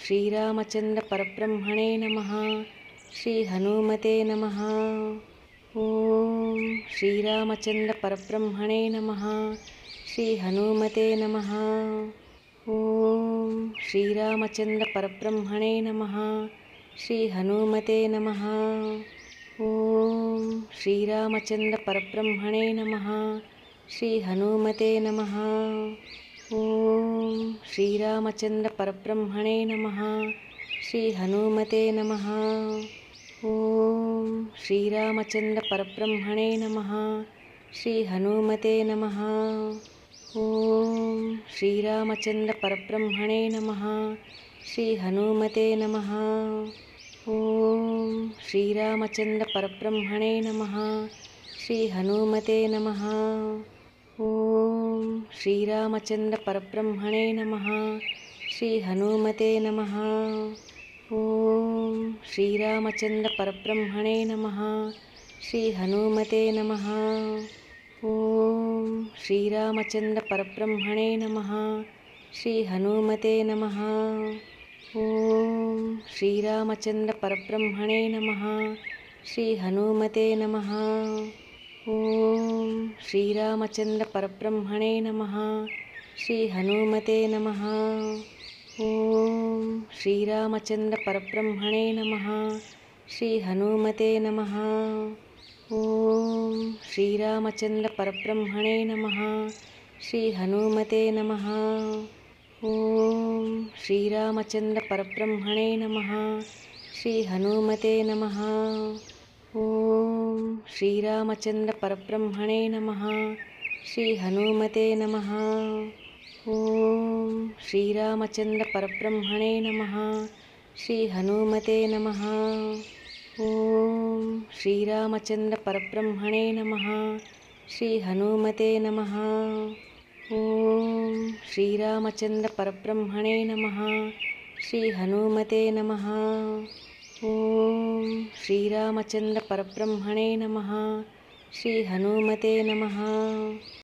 श्रीरामचंद्र परब्रह्मणे नमः। श्री हनुमते नमः। ओम श्रीरामचंद्र परब्रह्मणे नमः। श्री हनुमते नमः। ओम श्रीरामचंद्र परब्रह्मणे नमः। श्री हनुमते नमः। ओम श्रीरामचंद्र परब्रह्मणे नमः। श्री हनुमते नमः। ओम श्रीरामचंद्र परब्रह्मणे नमः। श्री हनुमते नमः। ओम श्रीरामचंद्र परब्रह्मणे नमः। श्री हनुमते नमः। ओम श्रीरामचंद्र परब्रह्मणे नमः। श्री हनुमते नमः। ओम श्रीरामचंद्र परब्रह्मणे नमः। श्री हनुमते नमः। ओम श्रीरामचंद्र परब्रह्मणे नमः। श्री हनुमते नमः। ओम श्रीरामचंद्र परब्रह्मणे नमः। श्री हनुमते नमः। ओम श्रीरामचंद्र परब्रह्मणे नमः। श्री हनुमते नमः। ओम श्रीरामचंद्र परब्रह्मणे नमः। श्री हनुमते नमः। ओम श्रीरामचंद्र परब्रह्मणे नमः। श्री हनुमते नमः। ओम श्रीरामचंद्र परब्रह्मणे नमः। श्री हनुमते नमः। ओम श्रीरामचंद्र परब्रह्मणे नमः। श्री हनुमते नमः। ओम श्रीरामचंद्र परब्रह्मणे नमः। श्री हनुमते नमः। ओम श्रीरामचंद्र परब्रह्मणे नमः। श्री हनुमते नमः। ओम श्रीरामचंद्र परब्रह्मणे नमः। श्री हनुमते नमः। ओम श्रीरामचंद्र परब्रह्मणे नमः। श्री हनुमते नमः। ओम श्रीरामचंद्र परब्रह्मणे नमः। श्री हनुमते नमः। ओम श्रीरामचंद्र परब्रह्मणे नमः। श्री हनुमते नमः।